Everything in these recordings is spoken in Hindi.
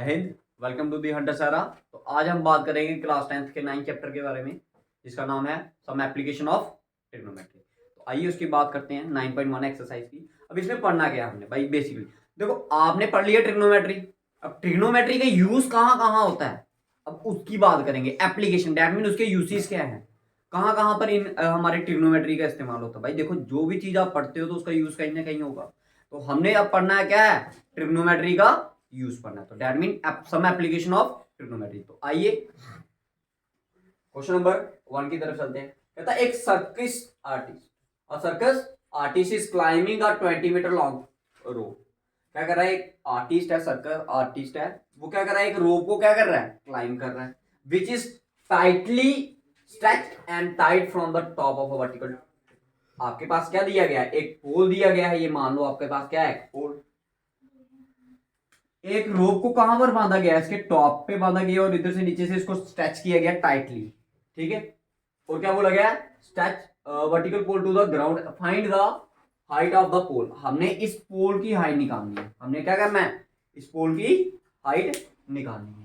जय Hind. Welcome to the hunter सारा। तो आज हम बात करेंगे क्लास 10th के 9 चैप्टर के बारे में, जिसका नाम है सम एप्लीकेशन ऑफ ट्रिग्नोमेट्री। तो आइए उसकी बात करते हैं 9.1 एक्सरसाइज की। अब इसमें पढ़ना क्या है हमने भाई, बेसिकली देखो आपने पढ़ लिया ट्रिग्नोमेट्री। अब ट्रिग्नोमेट्री का यूज कहाँ कहाँ होता है, अब उसकी बात करेंगे। एप्लीकेशन दैट मीन उसके यूसेज क्या है, कहाँ कहाँ पर इन हमारे ट्रिग्नोमेट्री का इस्तेमाल होता है। भाई देखो, जो भी चीज आप पढ़ते हो तो उसका यूज कहीं ना कहीं होगा। तो हमने अब पढ़ना है क्या है, ट्रिग्नोमेट्री का यूज करना है। तो that mean some application of trigonometry. तो आइए क्वेश्चन नंबर 1 की तरफ चलते हैं। कहता है एक circus artist is climbing a 20 metre long rope. क्या कर रहा है, एक आर्टिस्ट है, सर्कस आर्टिस्ट है, वो क्या कर रहा है, एक रोप को क्या कर रहा है, क्लाइंब कर रहा है, which is tightly stretched and tight from the top of a vertical. आपके पास क्या दिया गया है, एक पोल दिया गया है। ये मान लो आपके पास क्या है, पोल। एक रोप को कहां पर बांधा गया है, इसके टॉप पे बांधा गया और इधर से नीचे से इसको स्ट्रेच किया गया टाइटली। ठीक है, और क्या बोला गया, stretch vertical pole to the ground, find the height of the pole. हमने इस पोल की हाइट निकालनी है। हमने क्या करना है, इस पोल की हाइट निकालनी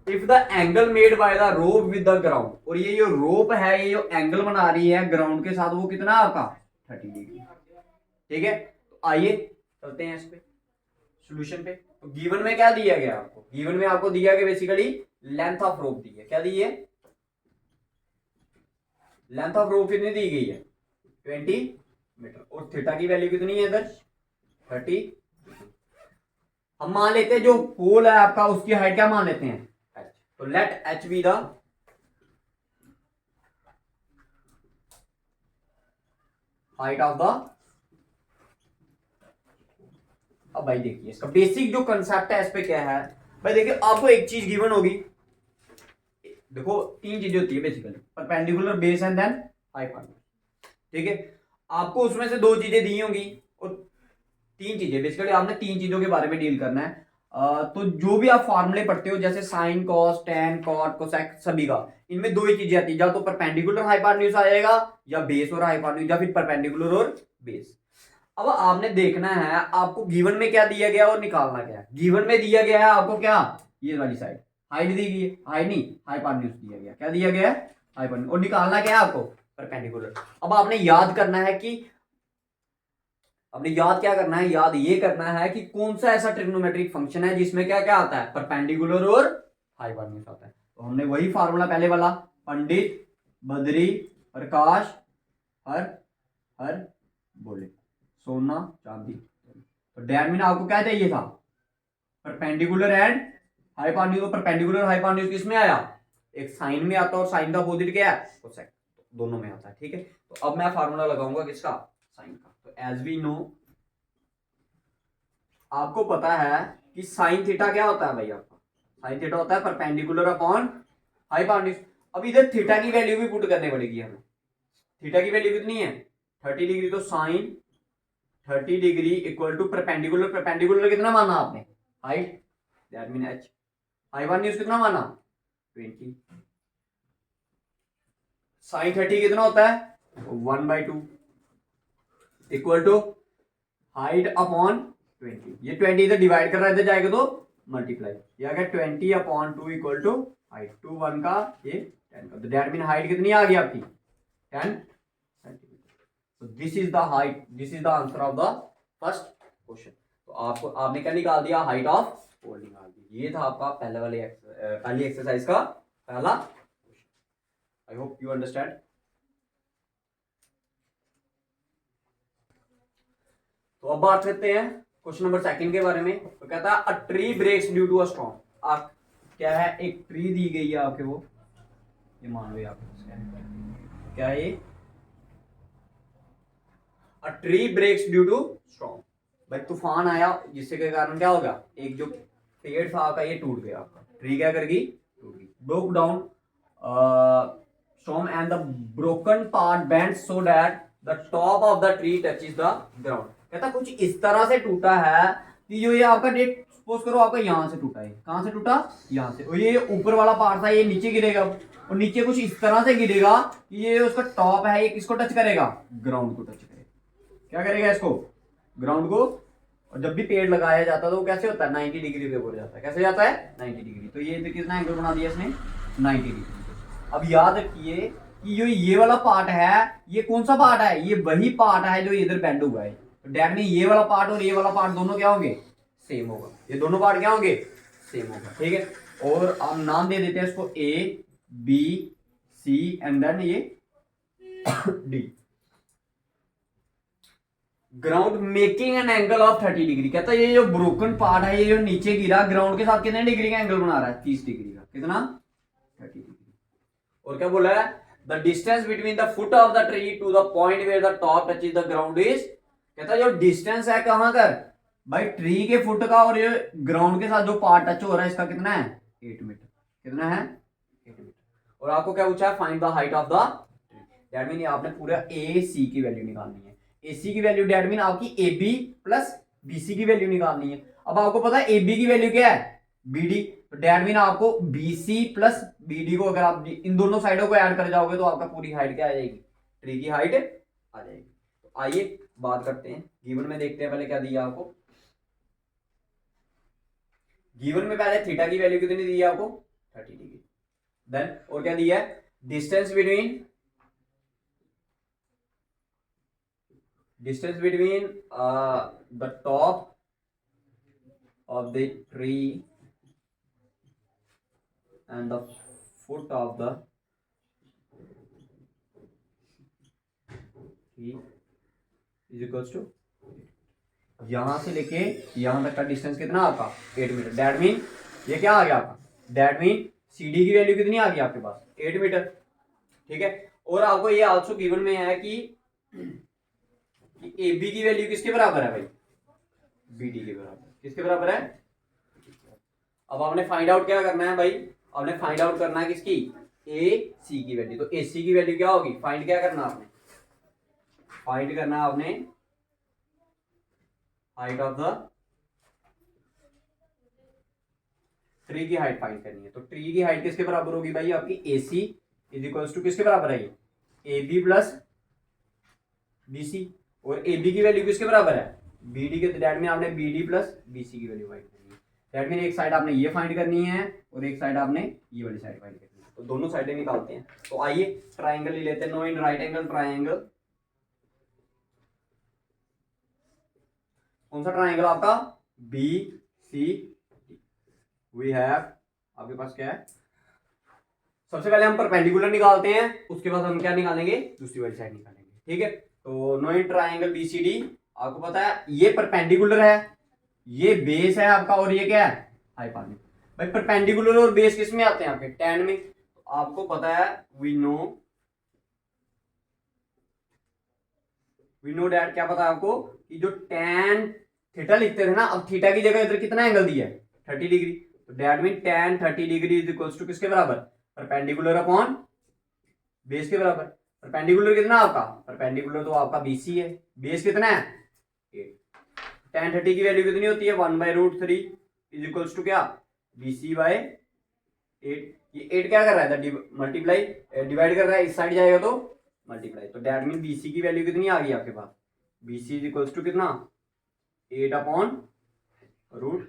है। If the angle made by the rope with the ground, और ये जो रोप है, ये जो एंगल बना रही है ग्राउंड के साथ, वो कितना है आपका 30 डिग्री। ठीक है, तो आइए चलते हैं इस पे सोल्यूशन पे। तो गिवन में क्या दिया गया आपको, गिवन में आपको दिया गया बेसिकली लेंथ ऑफ रोप दी है। क्या दी है, लेंथ ऑफ रोप कितनी दी गई है 20 मीटर, और थीटा की वैल्यू कितनी है इधर 30। हम मान लेते हैं जो पोल है आपका, उसकी हाइट क्या मान लेते हैं h। तो let h be the height of the. अब भाई देखिए इसका बेसिक जो कंसेप्ट है इस पे क्या है। भाई देखिए आपको एक चीज गिवन होगी, देखो तीन चीजें होती है basically, perpendicular, base and then hypotenuse. ठीक है, आपको उसमें से दो चीजें दी होंगी और तीन चीजें, बेसिकली आपने तीन चीजों के बारे में डील करना है। तो जो भी आप फॉर्मूले पढ़ते हो, जैसे sine, cos, tan, cot, cosec, सभी का, इनमें दो ही चीजें आती है, या तो परपेंडिकुलर हाइपोटेन्यूज आएगा, या बेस और हाइपोटेन्यूज, या फिर परपेंडिकुलर और बेस। अब आपने देखना है आपको गिवन में क्या दिया गया और निकालना क्या है। गिवन में दिया गया है आपको क्या, ये वाली साइड हाइट दी गई है, हाइट नहीं हाइपोटेन्यूज दिया गया, क्या दिया गया है, हाइपोटेन्यूज, और निकालना क्या है आपको, परपेंडिकुलर। अब आपने याद करना है कि, आपने याद क्या करना है, याद ये करना है कि कौन सा ऐसा ट्रिग्नोमेट्रिक फंक्शन है जिसमें क्या क्या आता है, परपेंडिकुलर और हाइपोटेन्यूज आता है। तो हमने वही फार्मूला पहले वाला, पंडित, बद्री, प्रकाश, हर हर बोले, सोना, चांदी। तो दैट मीन आपको क्या चाहिए था, perpendicular and hypotenuse. Perpendicular hypotenuse किस में आया, एक साइन में आता है, और साइन का अपोजिट क्या है, कोसेक, दोनों में आता है। ठीक है, तो अब मैं फार्मूला लगाऊंगा किसका, साइन का। तो एज वी नो, आपको पता है कि साइन थीटा क्या होता है भाई, आपका साइन थीटा होता है परपेंडिकुलर अपॉन हाइपोटेन्यूज। अब इधर थीटा की वैल्यू भी पुट करनी पड़ेगी हमें। थीटा की वैल्यू कितनी है 30 डिग्री, तो sine 30 degree equal to perpendicular, perpendicular कितना माना आपने, height, that mean h। Hypotenuse कितना माना 20। साइन 30 कितना होता है 1/2 इक्वल टू हाइट अपॉन 20। ये 20 इधर डिवाइड कर रहा है, इधर जाएगा तो मल्टीप्लाई, ये आ गया 20/2 इक्वल टू हाइट, 2 1 का ये 10 का। तो दैट मीन हाइट कितनी आ गई आपकी 10 सेंटीमीटर। तो this is the height, this is the answer of the first question. तो आपको, आपने क्या निकाल दिया, हाइट ऑफ पोल निकाल दी। ये था आपका पहली एक्सरसाइज का पहला question. I hope you understand. तो अब बात करते हैं क्वेश्चन नंबर 2 के बारे में। तो कहता है a tree breaks due to a storm. आप क्या है, एक ट्री दी गई है आपके, वो ये मान लो आप क्या है, ये a tree breaks due to storm. भाई तूफान आया, जिससे के कारण क्या होगा, एक जो पेड़ था आपका ये टूट गया, आपका ट्री क्या करेगी, टूट गई, broke down storm and the broken part bend so that the top of the tree touches the ground. कहता कुछ इस तरह से टूटा है कि जो ये आपका डेट, सपोज करो आपका यहां से टूटा है, कहां से टूटा, यहां से, और ये ऊपर वाला पार्ट था ये नीचे गिरेगा, और नीचे कुछ इस तरह से गिरेगा कि ये उसका टॉप है, ये किसको टच करेगा, ग्राउंड को टच करेगा। क्या करेगा इसको, ग्राउंड को और जब भी पेड़ लगाया जाता है तो वो कैसे होता है 90 डिग्री पे हो जाता है। कैसे जाता है 90 डिग्री। तो ये कितना एंगल बना दिया इसने 90 डिग्री। अब याद रखिए कि जो ये वाला पार्ट है ये कौन सा पार्ट है, ये वही पार्ट है जो इधर बेंड हुआ है। तो डेट मीन ये वाला पार्ट और ये वाला पार्ट दोनों क्या होंगे सेम होगा, ये दोनों पार्ट क्या होंगे सेम होगा। ठीक है, और हम नाम दे देते हैं इसको A B C and then ये D. Ground making an angle of 30 degree. कहता है ये जो ब्रोकन पार्ट है, ये जो नीचे गिरा ग्राउंड के साथ कितने डिग्री का एंगल बना रहा है 30 डिग्री का। कितना 30 डिग्री। और क्या बोला है the distance between the foot of the tree to the point where the top touches the ground is. कहता है जो डिस्टेंस है कहां का भाई ट्री के फुट का और ये ग्राउंड के साथ जो पार्ट टच हो रहा है इसका कितना है 8 मीटर। कितना है 8 मीटर। और आपको क्या पूछा है find the height of the tree. That mean आपने पूरा ए सी की वैल्यू निकालनी है। AC की वैल्यू डेट मीन आपकी AB प्लस BC की वैल्यू निकालनी है। अब आपको पता है AB की वैल्यू क्या है BD, तो डेट मीन आपको BC प्लस BD को अगर आप इन दोनों साइडों को ऐड कर जाओगे तो आपका पूरी हाइट क्या आ जाएगी ट्री की हाइट आ जाएगी। तो आइए बात करते हैं गिवन में, देखते हैं पहले क्या दिया आपको। गिवन में पहले थीटा की वैल्यू कितनी दी है आपको 30 डिग्री। देन और क्या दिया है distance between the top of the tree and the foot of the tree is equals to, यहां से लेके यहां तक का डिस्टेंस कितना आपका 8 मीटर। दैट मीन ये क्या आ गया आपका, दैट मीन CD की वैल्यू कितनी आ गई आपके पास 8 मीटर। ठीक है, और आपको ये आल्सो गिवन में है कि AB की वैल्यू किसके बराबर है भाई BD के बराबर। किसके बराबर है। अब आपने फाइंड आउट क्या करना है भाई, आपने फाइंड आउट करना है किसकी AC की वैल्यू। तो AC की वैल्यू क्या होगी, फाइंड क्या करना आपने, फाइंड करना आपने हाइट ऑफ द ट्री की हाइट फाइंड करनी है। तो ट्री की हाइट किसके बराबर होगी भाई आपकी AC इज इक्वल्स टू किसके बराबर है ये AB प्लस BC। और AB की वैल्यू किसके बराबर है BD के। दैट मीन आपने BD प्लस BC की वैल्यू फाइंड करनी है। दैट मीन एक साइड आपने ये फाइंड करनी है और एक साइड आपने ये वाली साइड फाइंड करनी है। तो दोनों साइडें निकालते हैं। तो आइए ट्राइंगल ही लेते हैं। No in right angle triangle. कौन सा ट्राइंगल आपका BC वी हैव। आपके पास क्या है, सबसे पहले हम परपेंडिकुलर निकालते हैं, उसके बाद हम क्या निकालेंगे दूसरी वाली साइड निकालेंगे। ठीक है, तो नो इन ट्राइंगल BCD। आपको पता है ये परपेंडिकुलर है, ये बेस है आपका और ये क्या है हाइपोटेन्यूज। भाई परपेंडिकुलर और बेस किस में आते हैं आपके tan में। तो आपको पता है वी नो डैट, क्या पता है आपको कि जो tan थीटा लिखते थे ना, अब थीटा की जगह इधर कितना एंगल दिया है 30 डिग्री। तो that mean tan 30 degree is equals to किसके बराबर परपेंडिकुलर अपॉन बेस के बराबर। परपेंडिकुलर कितना आपका, परपेंडिकुलर तो आपका BC है, बेस कितना है 8। tan 30 की वैल्यू कितनी होती है 1/√3 इज इक्वल्स टू क्या BC/8। ये 8 क्या कर रहा है मल्टीप्लाई डिवाइड कर रहा है, इस साइड जाएगा तो मल्टीप्लाई। तो दैट मीन BC की वैल्यू कितनी आ गई आपके पास, BC इज इक्वल्स टू कितना 8/√3।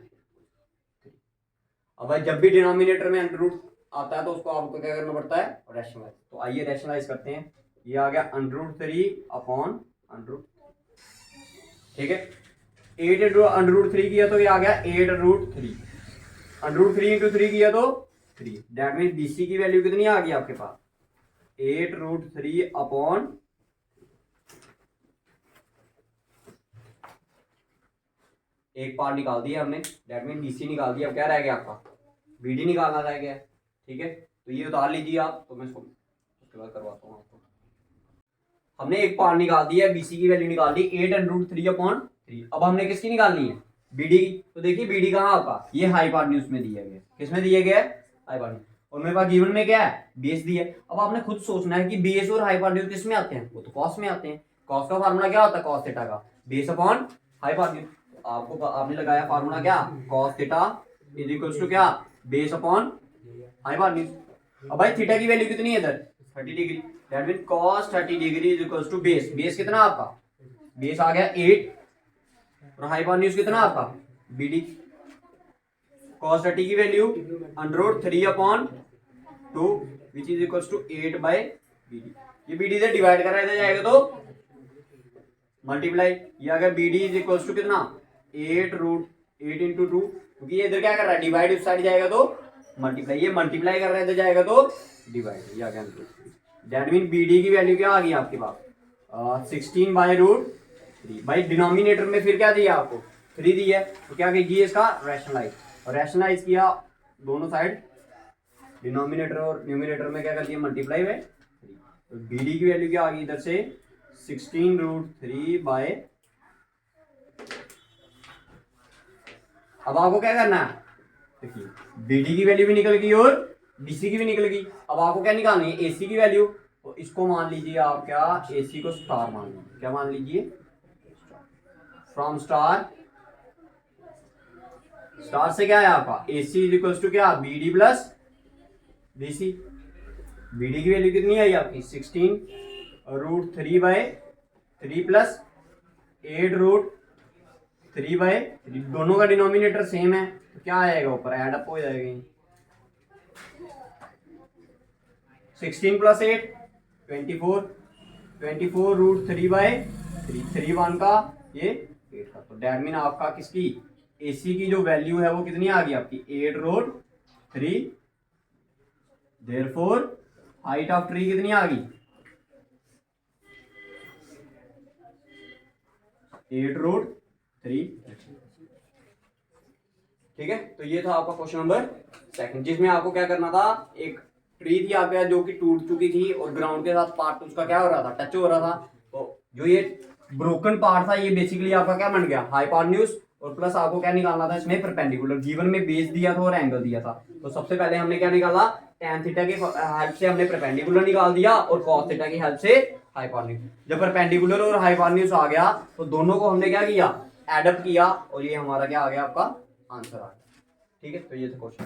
अब भाई जब भी डिनोमिनेटर में अंडर आता है तो उसको आपको क्या करना पड़ता है रैशनलाइज। तो आइए रैशनलाइज करते हैं। ये आ गया √3/√3। ठीक है, 8/√3 किया तो ये आ गया 8√3। √3 × 3 किया तो 3। दैट मीन BC की वैल्यू कितनी आ गई आपके पास 8√3/। एक पार्ट निकाल दिया हमने, दैट मीन BC निकाल दिया। अब क्या रह गया आपका BD निकालना रह गया। ठीक है, तो ये उतार लीजिए आप, तो मैं इसको उसके बाद करवाता हूँ आपको। हमने एक पार्ट निकाल दिया, BC की वैल्यू निकाल दी 8√3/3। अब हमने किसकी निकालनी है BD की। तो देखिए BD कहाँ आपका ये हाइपोटेन्यूज में दिया गया, किसमें दिया गया हाइपोटेन्यूज। और मेरे पास गिवन में क्या है बेस दिया है। अब आपने खुद सोचना है कि बेस और हाइपोटेन्यूज किस में आते हैं, वो तो कॉस में आते हैं। कॉस का फार्मूला क्या होता है कॉस थीटा का, बेस अपॉन हाइपोटेन्यूज। आपको आपने लगाया फार्मूला क्या cos theta is equals to क्या बेस अपॉन हाइपोटेन्यूज। अब भाई थीटा की वैल्यू कितनी है इधर 30 degree. That mean cos 30 degree is equals to base. Base कितना आपका बेस आ गया 8 और हाइपोटेन्यूज कितना आपका BD। cos 30 की value √3/2 which is equal to 8/BD। ये BD से डिवाइड करा जाएगा तो मल्टीप्लाई, ये अगर BD इज इक्वल टू कितना 8 इंटू 2, क्योंकि ये इधर क्या कर रहा है डिवाइड उस साइड जाएगा तो मल्टीप्लाई, ये मल्टीप्लाई कर रहा है इधर जाएगा तो डिवाइड, ये आ गया। दैट मीन BD की वैल्यू क्या आ गई आपके पास 16/√3। भाई डिनोमिनेटर में फिर क्या दिया आपको 3 दी है, तो क्या कीजिए इसका रैशनलाइज, और रैशनलाइज किया दोनों साइड, डिनोमिनेटर और न्यूमिनेटर में क्या कर दिया मल्टीप्लाई में 3। तो BD की वैल्यू क्या आ गई इधर से 16√3 अब आपको क्या करना है, देखिए BD की वैल्यू भी निकल गई और BC की भी निकल गई। अब आपको क्या निकालनी है AC की वैल्यू, तो इसको मान लीजिए आप क्या AC को स्टार मान लीजिए, क्या मान लीजिए फ्रॉम स्टार, स्टार से क्या है आपका AC इज इक्वल टू क्या BD प्लस BC। BD की वैल्यू कितनी आई आपकी 16√3/3 प्लस 8√3/3, दोनों का डिनोमिनेटर सेम है तो क्या आएगा ऊपर ऐड अप हो जाएगा। 16 प्लस 8 24, 24√3/3, 3 1 का ये 8 का, तो दैट मीन आपका किसकी AC की जो वैल्यू है वो कितनी आ गई आपकी 8√3। देयरफॉर हाइट ऑफ ट्री कितनी आ गई 8√3। ठीक है, तो ये था आपका क्वेश्चन नंबर 2, जिसमें आपको क्या करना था, एक ट्री थी आपके जो कि टूट चुकी थी और ग्राउंड के साथ पार्ट उसका क्या हो रहा था टच हो रहा था, तो जो ये ब्रोकन पार्ट था ये बेसिकली आपका क्या बन गया हाइपोटेन्यूज, और प्लस आपको क्या निकालना था इसमें परपेंडिकुलर, गिवन में बेस दिया था और एंगल दिया था। तो सबसे पहले हमने क्या निकाला tan थीटा की हेल्प से हमने परपेंडिकुलर निकाल दिया और cos थीटा की हेल्प से हाइपोटेन्यूज। जब परपेंडिकुलर और हाइपोटेन्यूज आ गया तो दोनों को हमने क्या किया एडअप किया और ये हमारा क्या आ गया आपका आंसर आ गया। ठीक है, तो ये था क्वेश्चन।